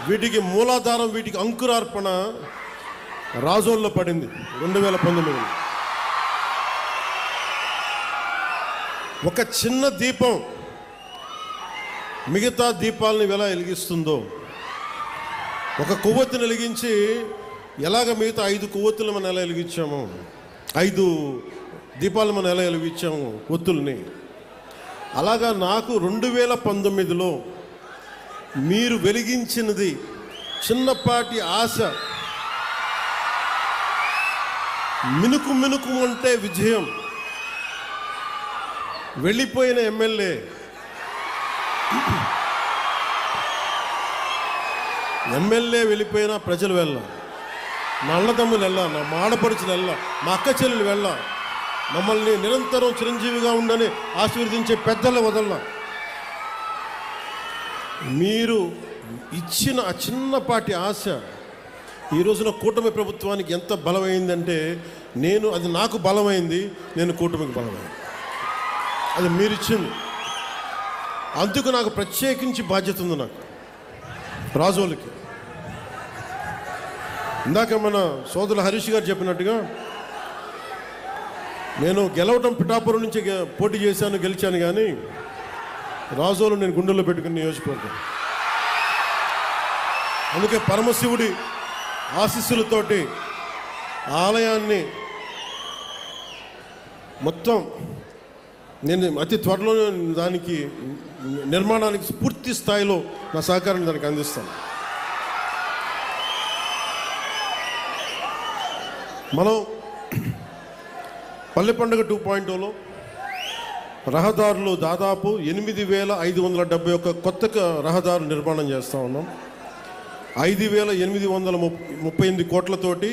వీటికి మూలాధారం, వీటికి అంకురార్పణ రాజోల్లో పడింది 2019. ఒక చిన్న దీపం మిగతా దీపాలని ఎలా వెలిగిస్తుందో, ఒక కొవ్వొత్తిని వెలిగించి ఎలాగ మిగతా 5 కొవ్వొత్తులు మనం ఎలా వెలిగించాము, 5 దీపాలు మనం ఎలా వెలిగించాము ఒత్తుల్ని, అలాగా నాకు 2019లో మీరు వెలిగించినది చిన్నపాటి ఆశ, మినుకు మినుకు అంటే విజయం. వెళ్ళిపోయిన ఎమ్మెల్యే, వెళ్ళిపోయినా ప్రజలు వెళ్ళా, నా అన్నదమ్ములు వెళ్ళా, నా మాడపడుచులు వెళ్ళా, మా అక్క చెల్లెలు వెళ్ళా, మమ్మల్ని నిరంతరం చిరంజీవిగా ఉండని ఆశీర్వదించే పెద్దల వదల్లా. మీరు ఇచ్చిన ఆ చిన్నపాటి ఆశ ఈ రోజున కూటమి ప్రభుత్వానికి ఎంత బలమైందంటే, అది నాకు బలమైంది, నేను కూటమికి బలమైంది. అది మీరు ఇచ్చింది. అందుకు నాకు ప్రత్యేకించి బాధ్యత ఉంది. నాకు రాజోలకి ఇందాక మన సోదరులు హరీష్ గారు చెప్పినట్టుగా, నేను గెలవటం పిఠాపురం నుంచి పోటీ చేశాను, గెలిచాను. కానీ రాజోలు నేను గుండెల్లో పెట్టుకుని నియోజకవర్గం. అందుకే పరమశివుడి ఆశీస్సులతోటి ఆలయాన్ని మొత్తం నేను అతి త్వరలో దానికి నిర్మాణానికి పూర్తి స్థాయిలో నా సహకారాన్ని దానికి అందిస్తాను. మనం పల్లె పండుగ 2.0లో రహదారులు దాదాపు 8,571 కొత్త రహదారులు నిర్మాణం చేస్తూ ఉన్నాం. 5,838 కోట్లతోటి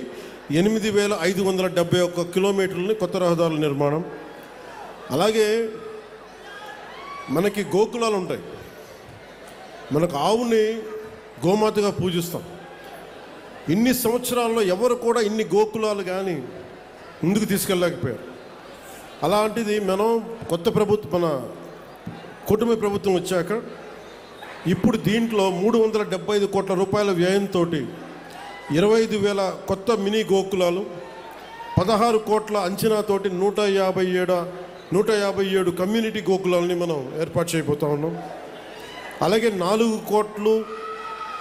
8,571 కిలోమీటర్లని కొత్త రహదారుల నిర్మాణం. అలాగే మనకి గోకులాలు ఉంటాయి. మనకు ఆవుని గోమాతగా పూజిస్తాం. ఇన్ని సంవత్సరాల్లో ఎవరు కూడా ఇన్ని గోకులాలు కానీ ముందుకు తీసుకెళ్ళలేకపోయారు. అలాంటిది మనం మన కూటమి ప్రభుత్వం వచ్చాక ఇప్పుడు దీంట్లో 375 కోట్ల రూపాయల వ్యయంతో 25,000 కొత్త మినీ గోకులాలు, 16 కోట్ల అంచనాతోటి 157 కమ్యూనిటీ గోకులాలని మనం ఏర్పాటు చేయబోతా ఉన్నాం. అలాగే 4 కోట్లు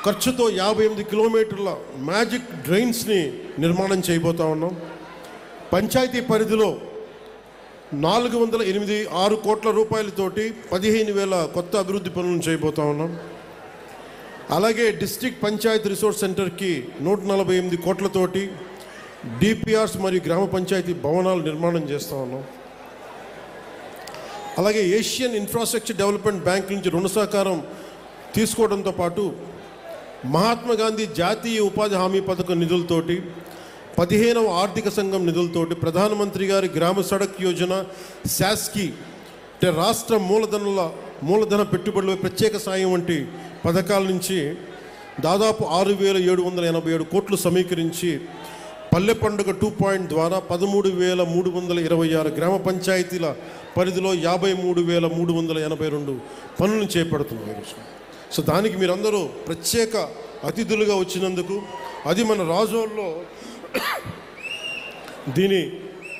ఖర్చుతో 58 కిలోమీటర్ల మ్యాజిక్ డ్రైన్స్ని నిర్మాణం చేయబోతా ఉన్నాం. పంచాయతీ పరిధిలో 486 కోట్ల రూపాయలతోటి 15,000 కొత్త అభివృద్ధి పనులను చేయబోతా ఉన్నాం. అలాగే డిస్ట్రిక్ట్ పంచాయతీ రిసోర్స్ సెంటర్కి 148 కోట్లతోటి డిపిఆర్స్ మరియు గ్రామ పంచాయతీ భవనాలు నిర్మాణం చేస్తూ ఉన్నాం. అలాగే ఏషియన్ ఇన్ఫ్రాస్ట్రక్చర్ డెవలప్మెంట్ బ్యాంక్ నుంచి రుణ సహకారం తీసుకోవడంతో పాటు మహాత్మా గాంధీ జాతీయ ఉపాధి హామీ పథకం నిధులతోటి 15వ ఆర్థిక సంఘం నిధులతోటి ప్రధానమంత్రి గారి గ్రామ సడక్ యోజన, శాస్కి అంటే రాష్ట్ర మూలధన పెట్టుబడుల ప్రత్యేక సాయం వంటి పథకాల నుంచి దాదాపు 6,787 కోట్లు సమీకరించి పల్లె పండుగ 2 ద్వారా 13,326 గ్రామ పంచాయతీల పరిధిలో 53,382 పనులను చేపడుతున్నాం. సో దానికి మీరందరూ ప్రత్యేక అతిథులుగా వచ్చినందుకు, అది మన రాజోల్లో దీని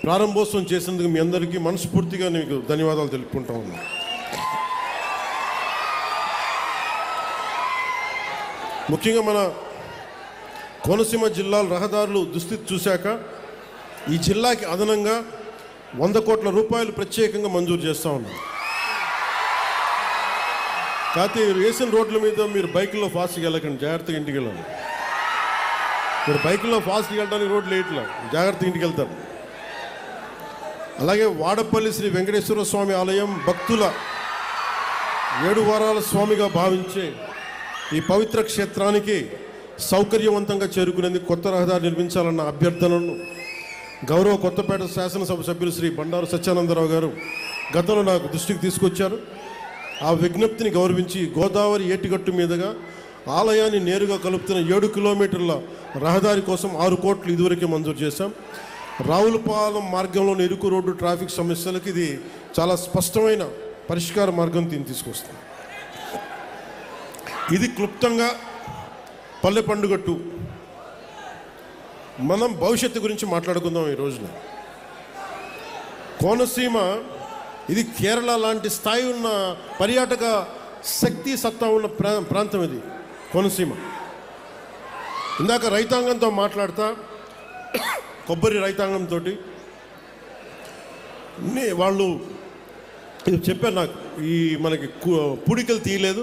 ప్రారంభోత్సవం చేసినందుకు మీ అందరికీ మనస్ఫూర్తిగా మీకు ధన్యవాదాలు తెలుపుకుంటా ఉన్నాను. ముఖ్యంగా మన కోనసీమ జిల్లాల రహదారులు దుస్థితి చూశాక ఈ జిల్లాకి అదనంగా 100 కోట్ల రూపాయలు ప్రత్యేకంగా మంజూరు చేస్తూ ఉన్నాం. కాకపోతే వేసిన రోడ్ల మీద మీరు బైకుల్లో ఫాస్ట్గా వెళ్ళకండి, జాగ్రత్తగా ఇంటికి వెళ్ళాలి. మీరు బైకుల్లో ఫాస్ట్గా వెళ్ళడానికి రోడ్లు వేయట్లా, జాగ్రత్తగా ఇంటికి వెళ్తారు. అలాగే వాడపల్లి శ్రీ వెంకటేశ్వర స్వామి ఆలయం భక్తుల 7 వారాల స్వామిగా భావించే ఈ పవిత్ర క్షేత్రానికి సౌకర్యవంతంగా చేరుకునేందుకు కొత్త రహదారి నిర్మించాలన్న అభ్యర్థనను గౌరవ కొత్తపేట శాసనసభ సభ్యులు శ్రీ బండారు సత్యానందరావు గారు గతంలో నాకు దృష్టికి తీసుకొచ్చారు. ఆ విజ్ఞప్తిని గౌరవించి గోదావరి ఏటిగట్టు మీదుగా ఆలయాన్ని నేరుగా కలుపుతున్న 7 కిలోమీటర్ల రహదారి కోసం 6 కోట్లు ఇదివరకే మంజూరు చేశాం. రావులపాలెం మార్గంలోని ఇరుకు రోడ్డు ట్రాఫిక్ సమస్యలకు ఇది చాలా స్పష్టమైన పరిష్కార మార్గం తీసుకొస్తుంది. ఇది క్లుప్తంగా పల్లె పండుగట్టు. మనం భవిష్యత్తు గురించి మాట్లాడుకుందాం ఈ రోజున. కోనసీమ ఇది కేరళ లాంటి స్థాయి ఉన్న పర్యాటక శక్తి సత్తా ఉన్న ప్రాంతం ఇది కోనసీమ. ఇందాక రైతాంగంతో మాట్లాడతా, కొబ్బరి రైతాంగంతో వాళ్ళు చెప్పారు నాకు, ఈ మనకి పూడికలు తీయలేదు,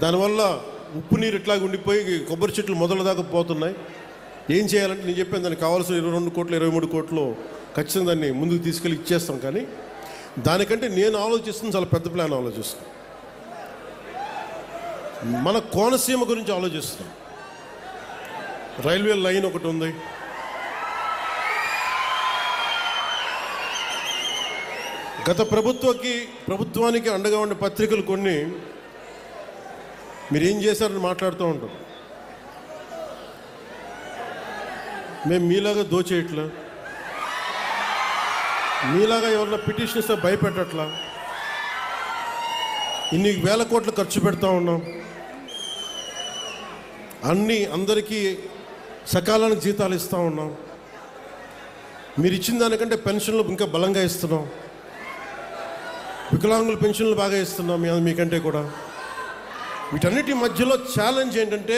దానివల్ల ఉప్పు నీరు ఇట్లాగ ఉండిపోయి కొబ్బరి చెట్లు మొదల దాకా పోతున్నాయి, ఏం చేయాలంటే నేను చెప్పాను దానికి కావాల్సిన 22 కోట్లు 23 కోట్లు ఖచ్చితంగా దాన్ని ముందుకు తీసుకెళ్ళి ఇచ్చేస్తాం. కానీ దానికంటే నేను ఆలోచిస్తుంది చాలా పెద్ద ప్లాన్ ఆలోచిస్తాను. మన కోనసీమ గురించి ఆలోచిస్తాం. రైల్వే లైన్ ఒకటి ఉంది, గత ప్రభుత్వానికి అండగా ఉండే పత్రికలు కొన్ని మీరేం చేశారని మాట్లాడుతూ ఉంటారు. మేము మీలాగా దోచేయట్లా, మీలాగా ఎవరైనా పిటిషన్ ఇస్తే భయపెట్టట్లా, ఇన్ని వేల కోట్లు ఖర్చు పెడతా ఉన్నాం, అందరికీ సకాలానికి జీతాలు ఇస్తూ ఉన్నాం, మీరు ఇచ్చిన దానికంటే పెన్షన్లు ఇంకా బలంగా ఇస్తున్నాం, వికలాంగుల పెన్షన్లు బాగా ఇస్తున్నాం మీకంటే కూడా. వీటన్నిటి మధ్యలో ఛాలెంజ్ ఏంటంటే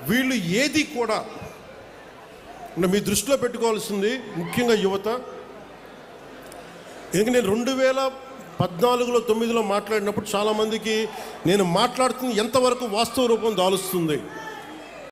వీళ్ళు ఏది కూడా మీ దృష్టిలో పెట్టుకోవాల్సింది ముఖ్యంగా యువత. ఎందుకంటే నేను 2014లో 2009లో మాట్లాడినప్పుడు చాలామందికి నేను మాట్లాడుతున్న ఎంతవరకు వాస్తవ రూపం దాలుస్తుంది